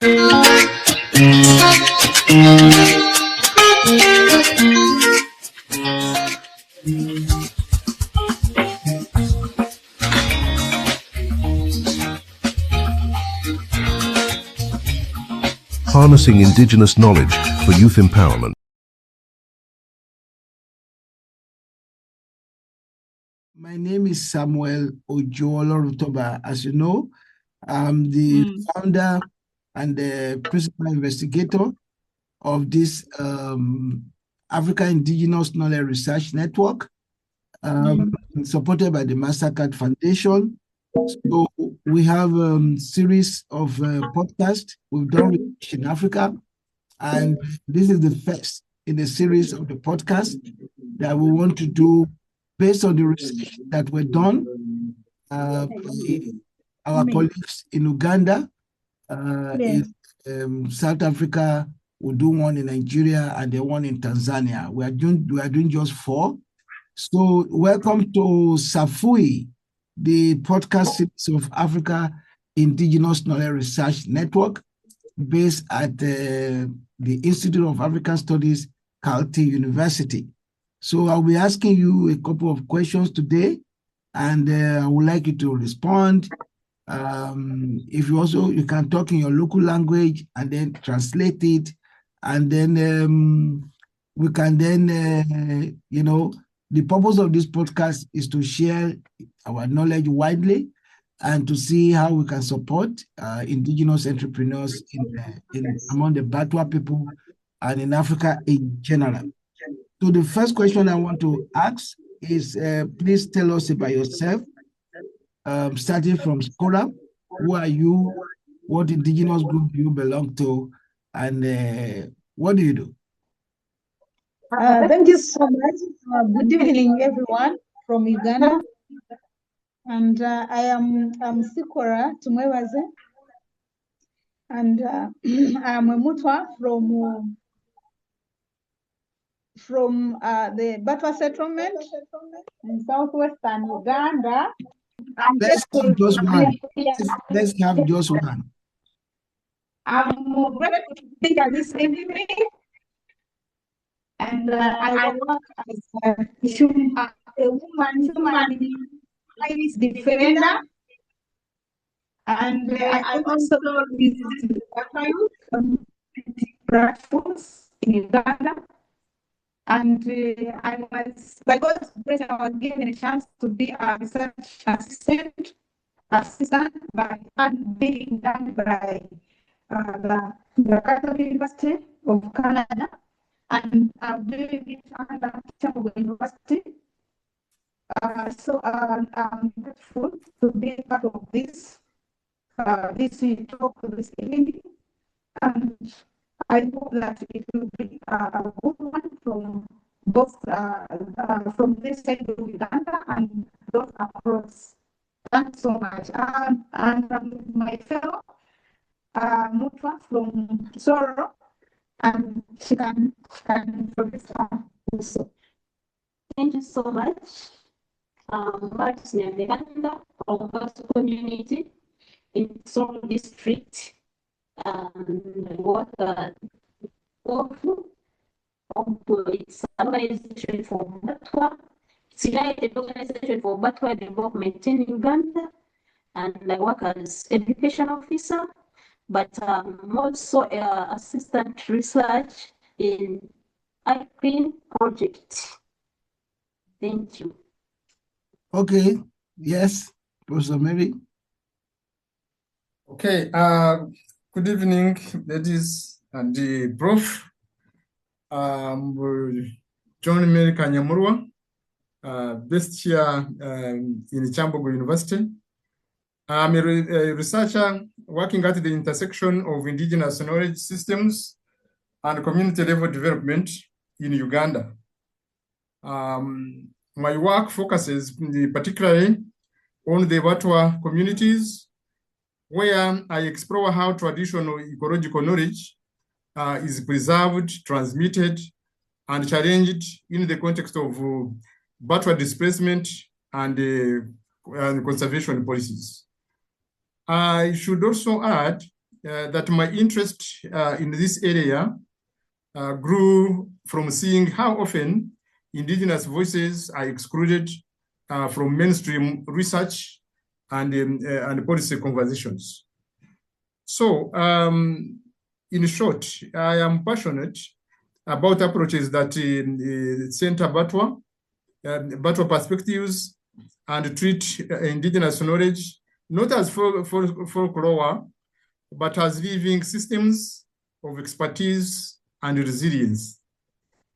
Harnessing Indigenous Knowledge for Youth Empowerment. My name is Samuel Ojoolo-Rutoba. As you know, I'm the founder and the principal investigator of this Africa Indigenous Knowledge Research Network, supported by the Mastercard Foundation. So we have a series of podcasts we've done in Africa, and this is the first in the series of the podcast that we want to do based on the research that were done by our colleagues in Uganda, in South Africa. We'll do one in Nigeria and then one in Tanzania. We are doing just 4. So welcome to Safui, the podcast series of Africa Indigenous Knowledge Research Network, based at the Institute of African Studies, Caltech University. So I'll be asking you a couple of questions today, and I would like you to respond. If you can talk in your local language and then translate it, and then we can then, the purpose of this podcast is to share our knowledge widely and to see how we can support indigenous entrepreneurs among the Batwa people and in Africa in general. So the first question I want to ask is, please tell us about yourself, starting from Skora. Who are you? What indigenous group do you belong to? And what do you do? Thank you so much. Good evening, everyone from Uganda. And I am Sikora Tumwewaze. And I am a Mutwa from the Batwa settlement in southwestern Uganda. Let's have just one. Let's have just one. I'm grateful to be here this evening. And I work as a woman rights defender. And I also visit the community platforms in Uganda. And I was, by God's grace, I was given a chance to be a research assistant being done by the Catholic University of Canada. And I'm doing it under Power University. So I'm grateful to be part of this talk this evening. And I hope that it will be a good one from both from this side of Uganda and those across. Thanks so much. And my fellow Mutwa from Soro, and she can introduce her also. Thank you so much. Marks Uganda from Batwa community in Soro district. What it's an organization for Batwa. It's a United Organization for Batwa Development in Uganda, and I work as education officer, but I'm also assistant research in ICRIN project. Thank you. Okay. Yes, Professor Mary. Okay. Good evening, ladies and the Prof. John Mary Kanyamurwa, based here in Chambogo University. I'm a researcher working at the intersection of indigenous knowledge systems and community level development in Uganda. My work focuses particularly on the Batwa communities, where I explore how traditional ecological knowledge is preserved, transmitted, and challenged in the context of Batwa displacement and conservation policies. I should also add that my interest in this area grew from seeing how often Indigenous voices are excluded from mainstream research and policy conversations. So, in short, I am passionate about approaches that center Batwa perspectives and treat indigenous knowledge not as folklore, but as living systems of expertise and resilience.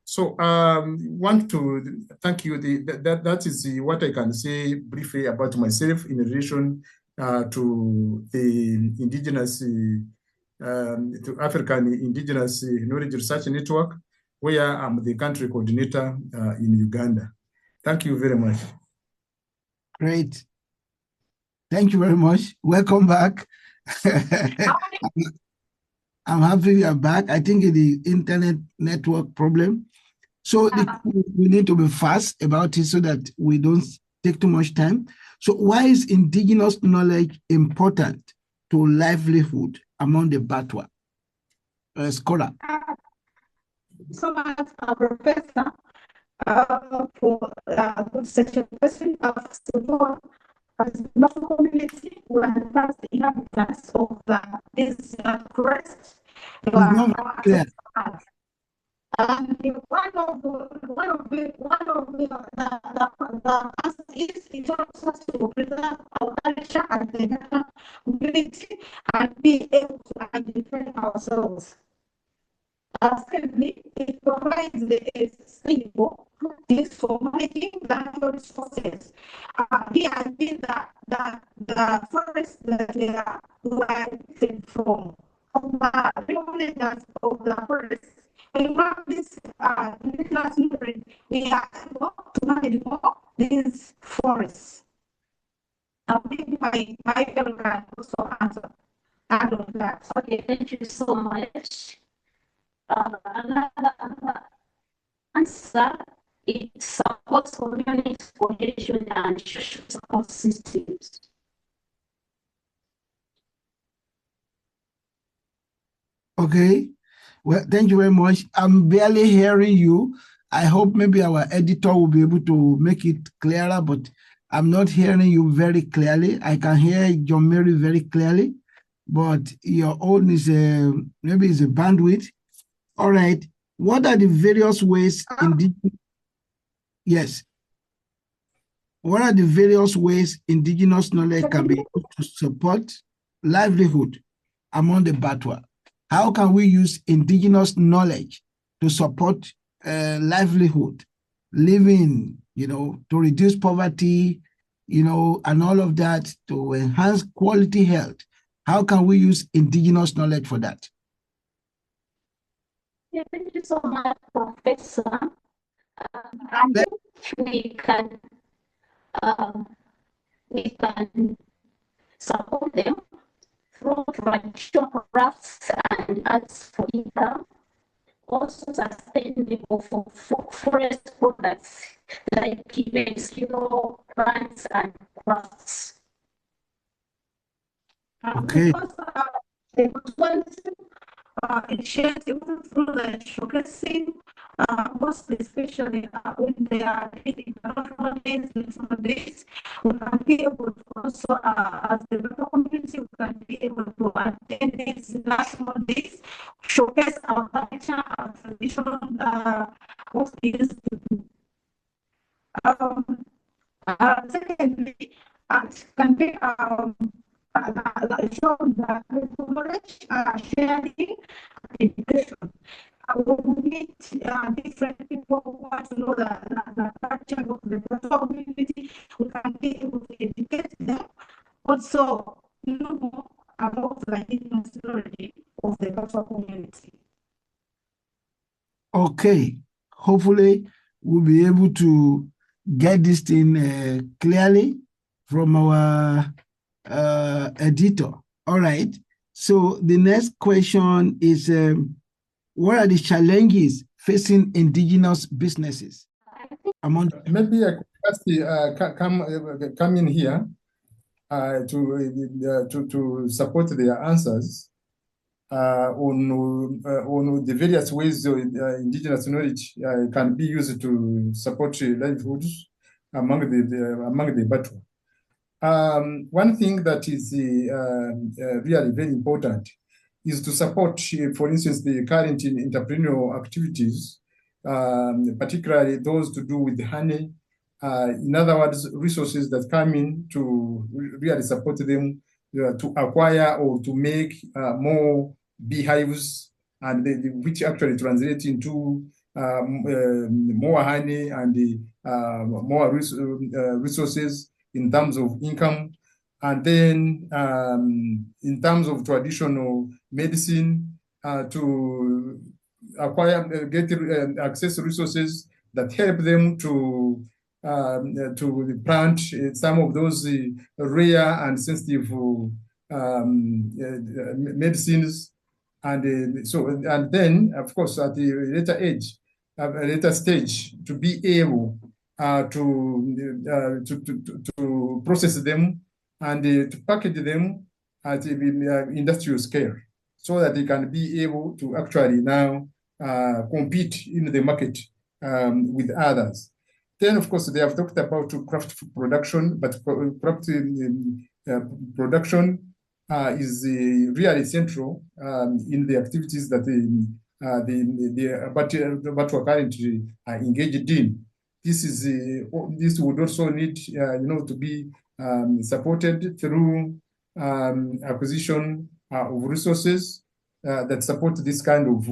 So want to thank you. That is what I can say briefly about myself in relation to the indigenous, to African Indigenous Knowledge Research Network, where I'm the country coordinator in Uganda. Thank you very much. Great. Thank you very much. Welcome back. I'm happy you're back. I think it is internet network problem. So we need to be fast about it so that we don't take too much time. So why is indigenous knowledge important to livelihood among the Batwa? Scholar. So much, Professor, for such a question. First of all, as the Batwa community, we are the first inhabitants of this forest. And one of the is it helps us to preserve our culture and the community and be able to identify ourselves. Secondly, it provides a stable practice for managing natural resources. The idea that the forest that we are living from, the predominance of the forest. We have this indigenous knowledge, we are able to manage more these forests. Maybe my fellow can also answer out of that. Okay, thank you so much. Another answer, it supports community cohesion and social support systems. Okay. Well, thank you very much. I'm barely hearing you. I hope maybe our editor will be able to make it clearer, but I'm not hearing you very clearly. I can hear John Mary very clearly, but your own is maybe it's a bandwidth. All right. What are the various ways Yes. What are the various ways indigenous knowledge can be used to support livelihood among the Batwa? How can we use indigenous knowledge to support livelihood, living, to reduce poverty, and all of that, to enhance quality health? How can we use indigenous knowledge for that? Yeah, thank you so much, Professor. I think we can support them through traditional crafts and arts for income, also sustainable for forest products like even skill plants and crafts. Okay. Initiative through the showcasing, most especially when they are hitting the days, we can be able to also, as the local community, we can be able to attend these national days, showcase our culture, our traditional, what we used to do. Secondly, it can be show the knowledge, sharing, education. We meet different people who want to know the culture of the Batwa community. We can be able to educate them. Also, know more about the indigenous knowledge of the Batwa community. Okay. Hopefully, we'll be able to get this thing clearly from our editor. All right. So the next question is, what are the challenges facing indigenous businesses? Maybe I could just come in here to support their answers. on the various ways indigenous knowledge can be used to support livelihoods among the Batwa. One thing that is really very important is to support, for instance, the current entrepreneurial activities, particularly those to do with honey. In other words, resources that come in to really support them to acquire or to make more beehives, and which actually translate into more honey and more resources in terms of income. And then in terms of traditional medicine, to acquire, get access resources that help them to plant some of those rare and sensitive medicines. And and then, of course, at the later stage, to be able to process them and to package them at the industrial scale, so that they can be able to actually now compete in the market with others. Then, of course, they have talked about craft production, but craft production is really central in the activities that the Batwa currently are engaged in. This would also need, to be supported through acquisition of resources that support this kind of,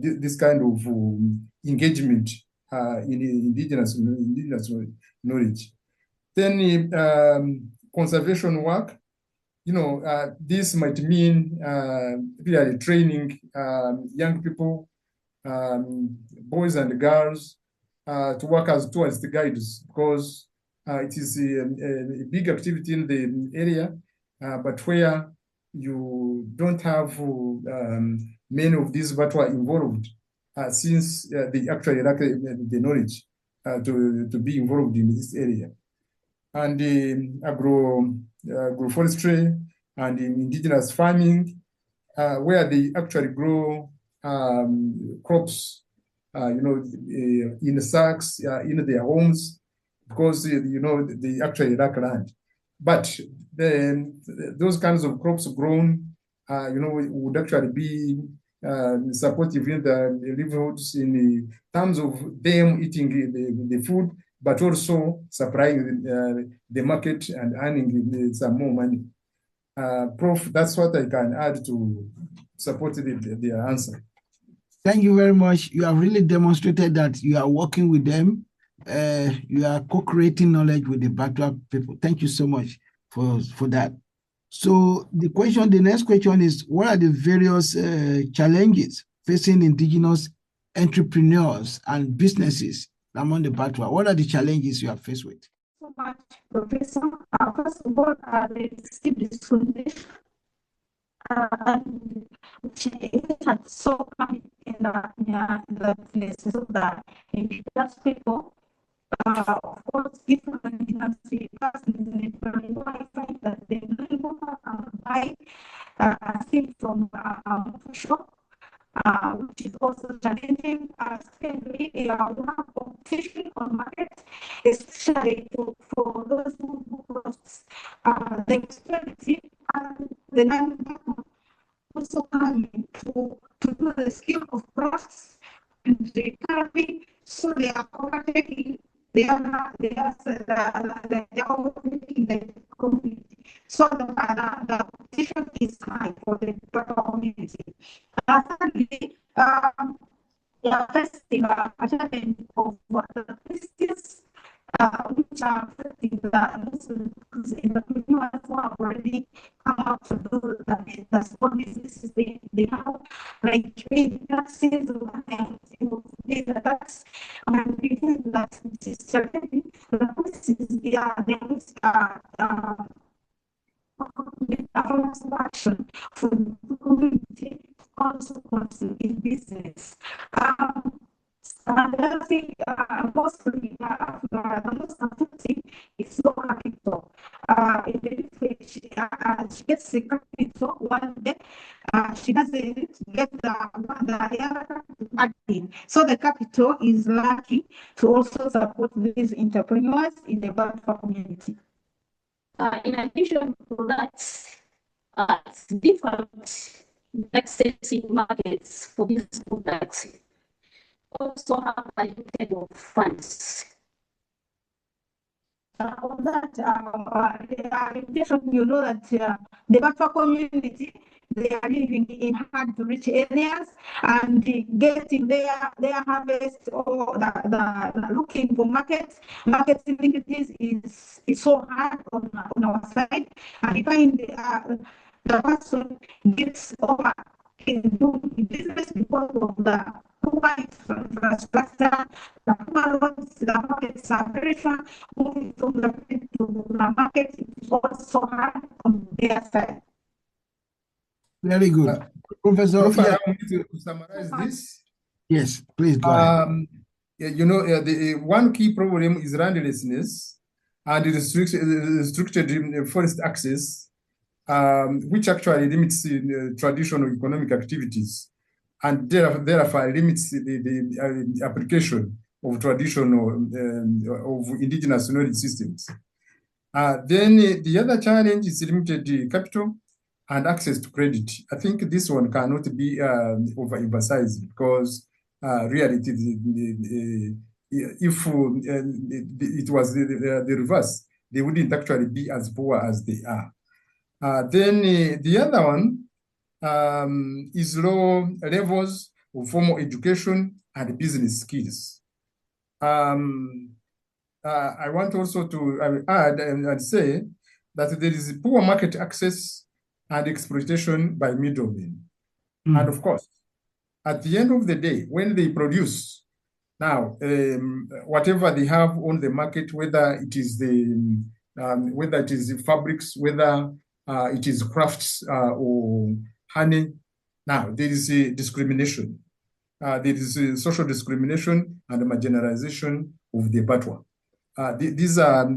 this kind of engagement in indigenous knowledge. Then conservation work, this might mean really training young people, boys and girls, to work as towards the guides, because it is a big activity in the area, but where you don't have many of these Batwa involved, since they actually lack the knowledge to be involved in this area. And agroforestry and indigenous farming, where they actually grow crops, in sacks in their homes, because they actually lack land. But then those kinds of crops grown, would actually be supportive in the livelihoods in terms of them eating the food, but also supplying the market and earning some more money. Prof, that's what I can add to support their answer. Thank you very much. You have really demonstrated that you are working with them. You are co-creating knowledge with the Batwa people. Thank you so much for that. So the next question is, what are the various challenges facing indigenous entrepreneurs and businesses among the Batwa? What are the challenges you are faced with? So much, Professor. First of all, the steep discrimination, which had so come in the places of the indigenous people. Of course, different indigenous persons in it, I find that they don't buy things from a shop, which is also challenging. Secondly, we have competition on market, especially for those who cross the expensive and the non also coming to do the skill of crafts and the carving, so they are overtaking. They are overtaking the community. So the competition is high for the total community. Thirdly, they are facing a challenge of the crises, which are affecting because in the entrepreneurs who have already come out to do the small businesses they have, like paying taxes and pay the tax, and we think that it is challenging. The policies they are affirmative action for the community consequences in business. And the other thing, mostly, the most affecting is low capital. even if she gets the capital one day, she doesn't get the other capital. So the capital is lucky to also support these entrepreneurs in the Batwa community. In addition to that, it's difficult accessing markets for these products. Also have a limited of funds. On that, in addition, you know that the Batwa community, they are living in hard to reach areas, and getting their harvest or the looking for market linkages is so hard on our side. And you find the person gets over in doing business because of the poor infrastructure, the poor roads, the markets are very far. Moving from the field to the market is also hard on their side. Very good. Professor, Prof, yeah, allow me to summarize this. yes, please go ahead. The one key problem is landlessness and restricted forest access, which actually limits traditional economic activities, and therefore limits the application of traditional of indigenous knowledge systems. Then the other challenge is limited capital and access to credit. I think this one cannot be overemphasized, because really if it was the reverse, they wouldn't actually be as poor as they are. Then the other one is low levels of formal education and business skills. I want also to add and say that there is poor market access and exploitation by middlemen. And of course, at the end of the day, when they produce, now whatever they have on the market, whether it is fabrics, whether it is crafts or honey, now there is a discrimination. There is a social discrimination and marginalization of the Batwa. These are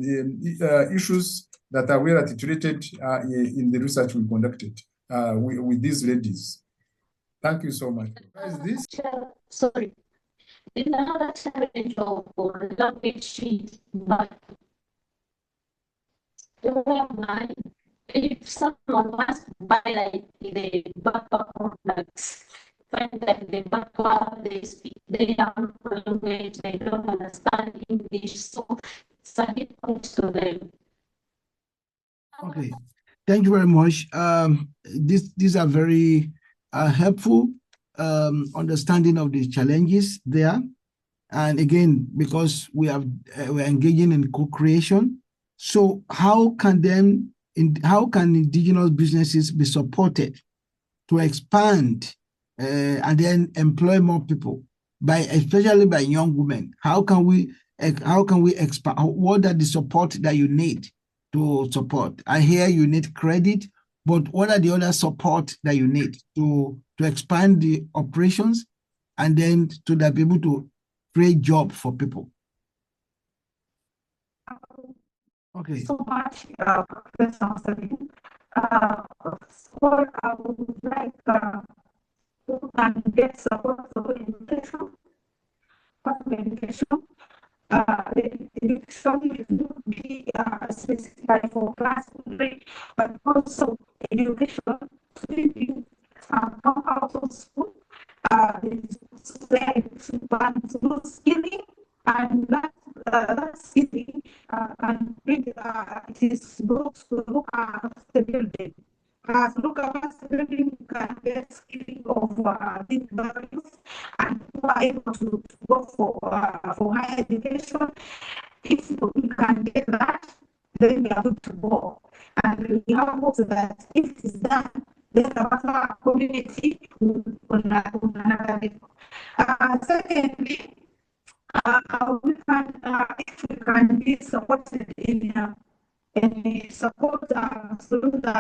issues that are well articulated in the research we conducted with these ladies. Thank you so much. Is this? Sorry. Another challenge of language is that if someone wants to buy like the Batwa products, find that the Batwa, they speak their language, they don't understand English, so it's a difficult to them. Okay, thank you very much. These are very helpful understanding of the challenges there. And again, because we're engaging in co-creation, so how can indigenous businesses be supported to expand and then employ more people, especially by young women? How can we expand? What are the support that you need to support? I hear you need credit, but what are the other support that you need to expand the operations and then to be able to create job for people? Okay. So much, Professor Sabine. What I would like to get support for education, the education should be specified for class 3, but also education to come out of school. Skilling, and that skilling can bring it is good to look at the building. Look at the building can get skilling of these values, and who are able to go for higher education. If we can get that, then we are good to go. And we have hopes that if it is done, then the Batwa community will another level. Secondly, if we can be supported in support through the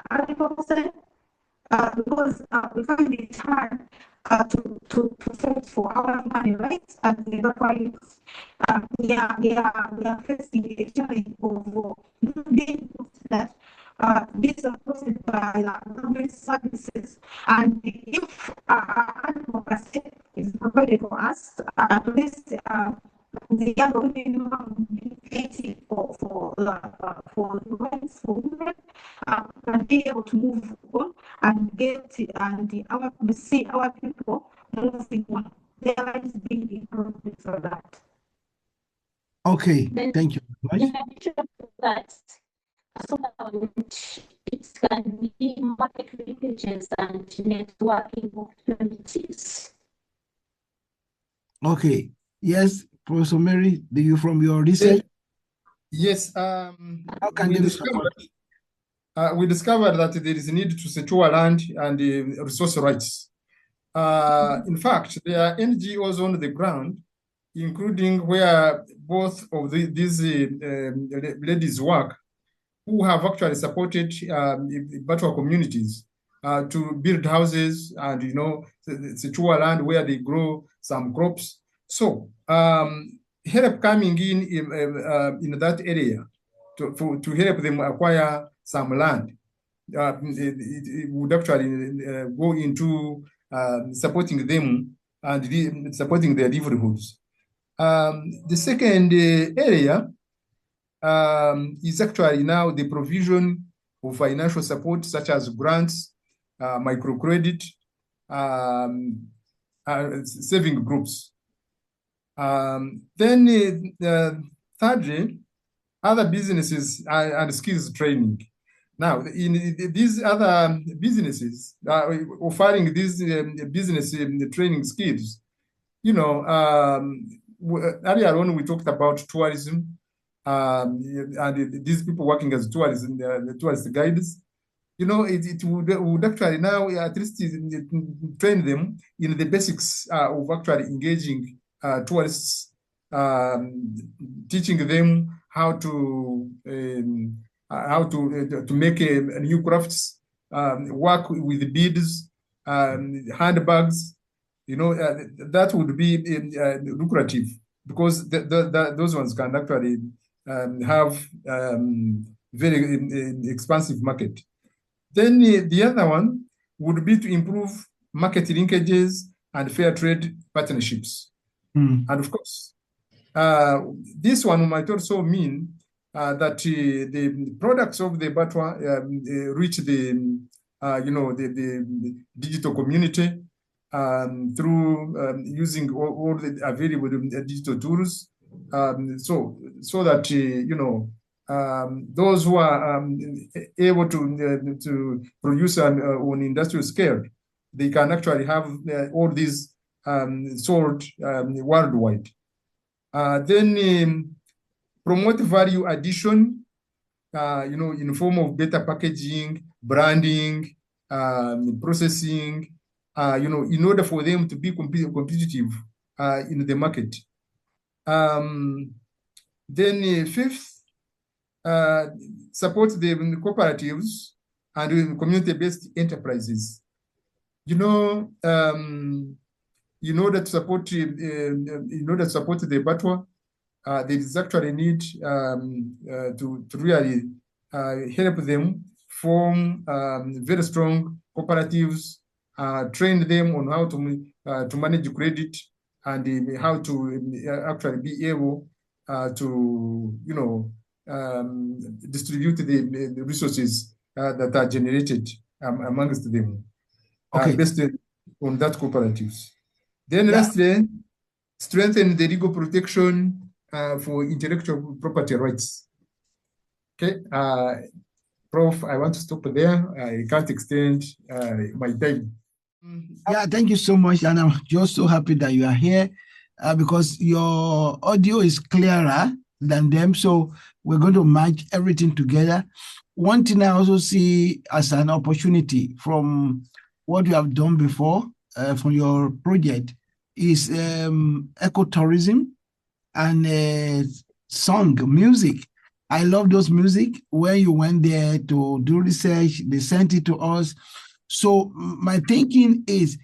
agriculture, because we find it hard to fight for our human rights, and that's why we are facing a challenge of being that these are posted by government services, and if advocacy is provided for us, at least the young women will be fighting for rights for women, and be able to move on and see our people moving on, their lives being improved for that. Okay, Then, thank you very in much. addition to that, so it can be market linkages and networking opportunities. Okay, yes, Professor Mary, do you from your research? Yes, How can they be supported? we discovered that there is a need to secure land and resource rights. In fact, there are NGOs on the ground, including where both of these ladies work, who have actually supported Batwa communities to build houses and, secure land where they grow some crops. So help coming in that area to help them acquire some land. It would actually go into supporting them and supporting their livelihoods. The second area is actually now the provision of financial support, such as grants, microcredit, saving groups. Then thirdly, other businesses and skills training. Now, in these other businesses offering these business training skills, earlier on we talked about tourism, and these people working as tourism, the tourist guides. It would actually now at least train them in the basics of actually engaging tourists, teaching them how to make new crafts, work with beads, handbags. That would be lucrative, because those ones can actually have very expansive market. Then the other one would be to improve market linkages and fair trade partnerships. And of course, this one might also mean that the products of the Batwa reach the digital community through using all the available digital tools, so that those who are able to produce on industrial scale, they can actually have all these sold worldwide. Then promote value addition, in form of better packaging, branding, processing, in order for them to be competitive in the market. Then fifth, support the cooperatives and community-based enterprises. In order to support the Batwa, there is actually need to really help them form very strong cooperatives, train them on how to manage credit, and how to actually be able to distribute the resources that are generated amongst them, based on that cooperatives. Then lastly, strengthen the legal protection for intellectual property rights. Okay, Prof, I want to stop there. I can't extend my time. Yeah, thank you so much, and I'm just so happy that you are here because your audio is clearer than them, so we're going to merge everything together. One thing I also see as an opportunity from what you have done before, from your project, is ecotourism and song, music. I love those music. When you went there to do research, they sent it to us. So my thinking is,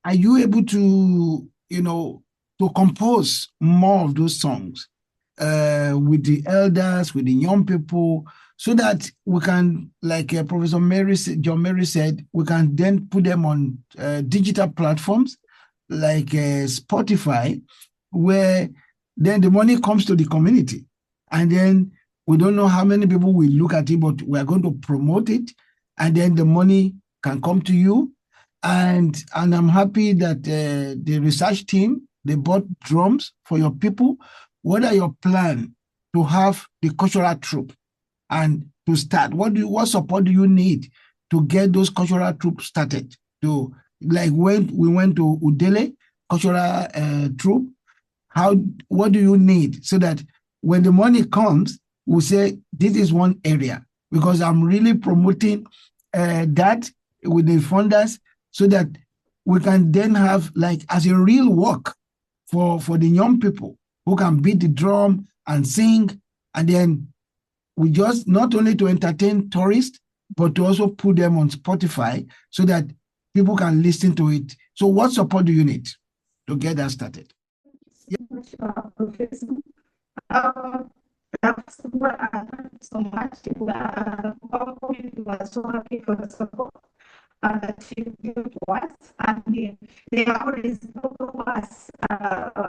are you able to, to compose more of those songs with the elders, with the young people, so that we can, like Professor John Mary said, we can then put them on digital platforms like Spotify, where then the money comes to the community. And then we don't know how many people will look at it, but we are going to promote it. And then the money can come to you. And I'm happy that the research team, they bought drums for your people. What are your plans to have the cultural troupe and to start? What support do you need to get those cultural troops started? Like when we went to Udele cultural troupe, what do you need so that when the money comes, we'll say this is one area, because I'm really promoting that with the funders so that we can then have like as a real work for the young people who can beat the drum and sing, and then we just not only to entertain tourists, but to also put them on Spotify so that people can listen to it. So what support do you need to get that started? Professor. That's what I learned so much. Our community was so happy for the support that you give to us, and they always talk to us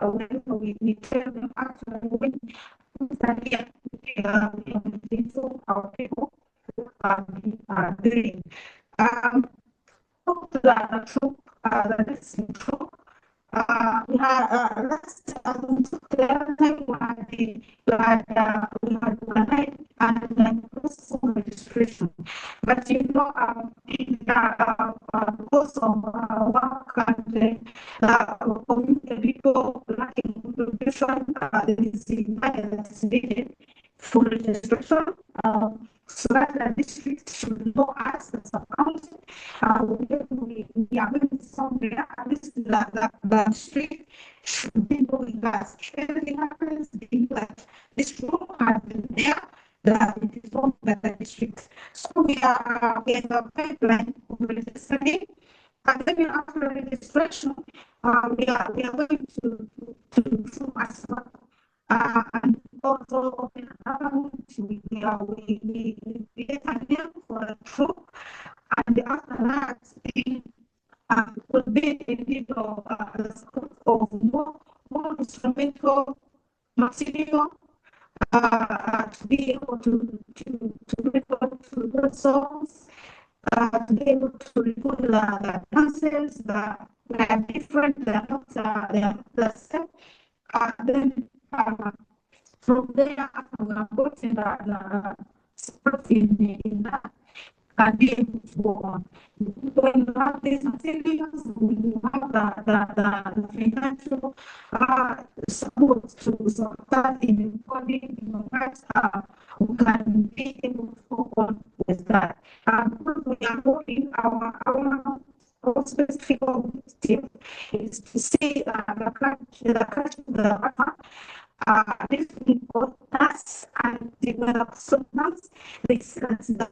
when we tell them actually when we study our people are doing. Talk to the troop, the listening troop. We had last the other time we had one night and then process of registration. But in the course of work and community people lacking contribution, there is the guidance needed for registration. So that the district should know us as a county. We are going somewhere, at least the district should be knowing us. If anything happens, they know that this room has been there, that it is owned by the district. So we are in the pipeline of registering. And then after registration, we are going to do as well. And also open account, we get a name for a troop, and after that, will be in need of more instrumental material to be able to record to the songs, to be able to record the dances that are different, they're not the same. Then from there, we are putting the support in that and be able to go on. When we have these materials, we have the financial support to support in recording, we can be able to go on with that. Because we are holding our specific objective is to see the Batwa this people us and develop songs. This is the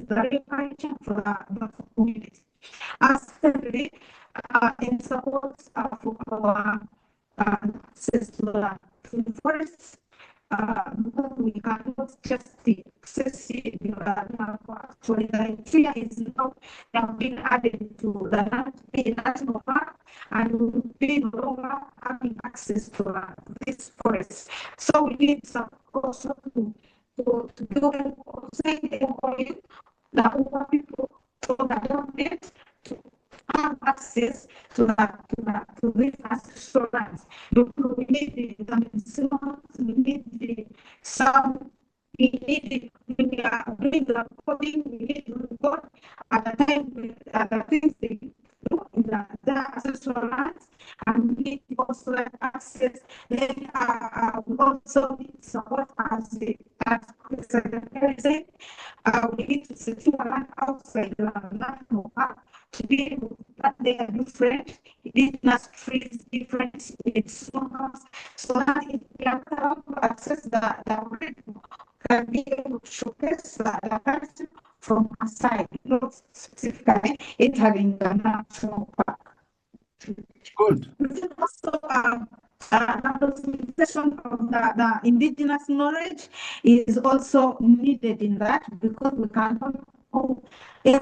very culture for the community. Secondly, in support of our access to the forest, because we cannot just access it. Actually, the tree is now being added to the land, being national park, and we will be no longer having access to this forest. So we need some also to do an MOU that all people to the government to have access to these ancestral lands. We need the medicinals, we need the sound, we need when we are doing the recording, we need to record at the time at the things they do in the ancestral lands, and we need also access. Then we also need support as Secretary said, we need to secure land outside the national park to be able to put there different indigenous trees, different songs, so that if we are able to access the region, can be able to showcase the diversity from a side, not specifically entering the national park. Good. This is also an approximation of the indigenous knowledge is also needed in that, because we cannot do the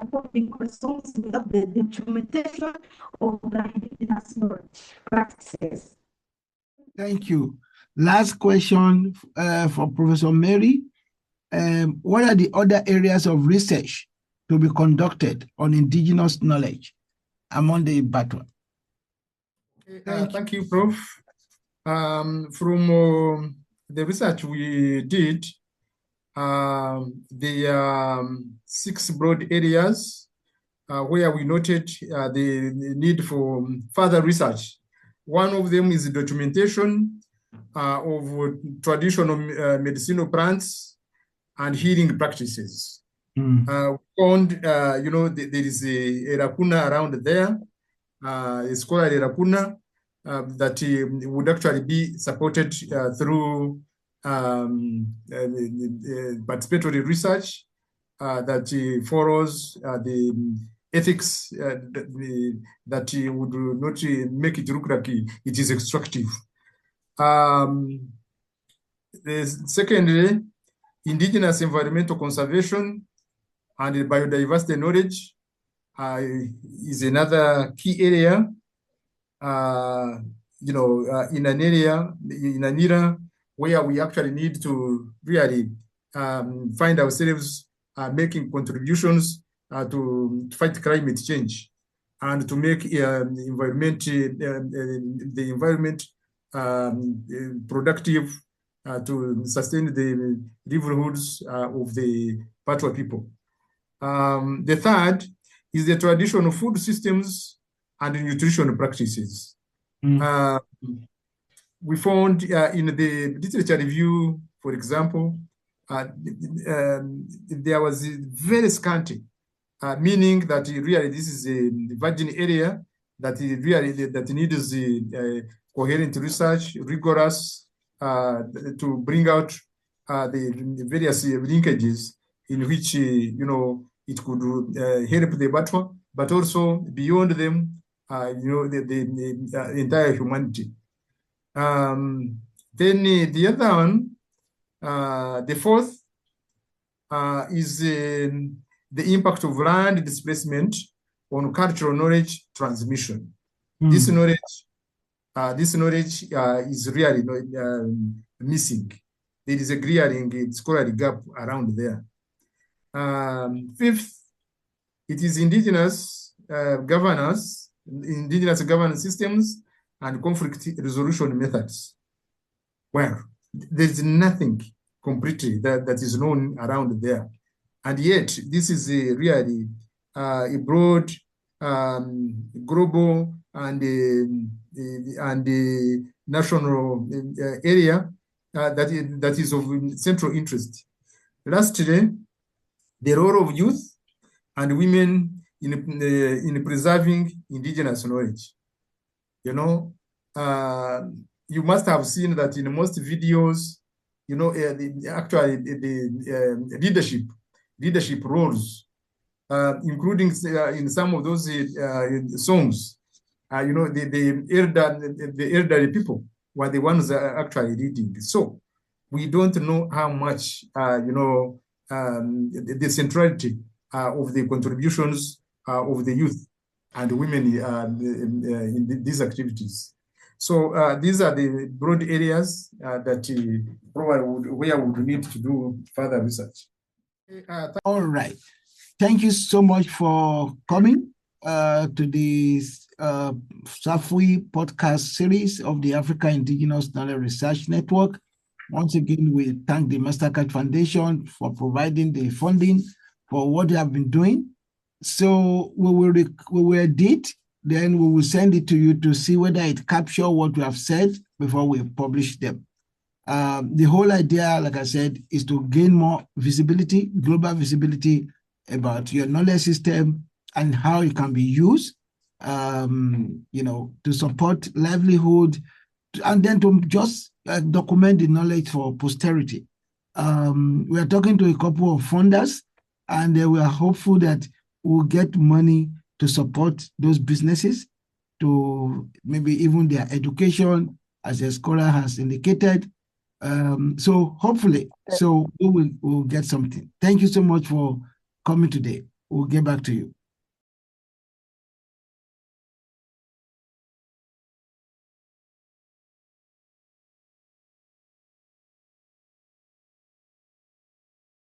reporting questions without the documentation of the indigenous knowledge practices. Thank you. Last question for Professor Mary. What are the other areas of research to be conducted on indigenous knowledge among the Batwa? Thank you, Prof. From the research we did, there are 6 broad areas where we noted the need for further research. One of them is documentation of traditional medicinal plants and healing practices. We found, there is a lacuna around there, a scholarly lacuna that would actually be supported through participatory research that follows the ethics that would not make it look like it is extractive. Secondly, indigenous environmental conservation and biodiversity knowledge is another key area. In an era where we actually need to really find ourselves making contributions to fight climate change and to make the environment productive to sustain the livelihoods of the Batwa people. The third is the traditional food systems and nutrition practices. We found in the literature review, for example, there was very scanty, meaning that really this is a virgin area that needs coherent research, rigorous, to bring out the various linkages in which it could help the Batwa, but also beyond them, the entire humanity. Then the other one, the fourth, is the impact of land displacement on cultural knowledge transmission. This knowledge is really missing. There is a glaring scholarly gap around there. Fifth, it is indigenous governance systems and conflict resolution methods. Well, there is nothing completely that is known around there. And yet, this is really a broad, global, and national area that is of central interest. Lastly, the role of youth and women in preserving indigenous knowledge. You must have seen that in most videos, the leadership roles, including in some of those songs, the elderly people were the ones that are actually leading. So we don't know how much, the centrality of the contributions of the youth and women in these activities. So these are the broad areas that probably where we would need to do further research. All right. Thank you so much for coming to this Safui Podcast Series of the Africa Indigenous Knowledge Research Network. Once again, we thank the Mastercard Foundation for providing the funding for what they have been doing. So we will edit, then we will send it to you to see whether it captures what we have said before we publish them. The whole idea, like I said, is to gain more visibility, global visibility about your knowledge system and how it can be used, to support livelihood, and then to just document the knowledge for posterity. We are talking to a couple of funders, and we are hopeful that we'll get money to support those businesses, to maybe even their education, as a scholar has indicated. So hopefully, so we'll get something. Thank you so much for coming today. We'll get back to you.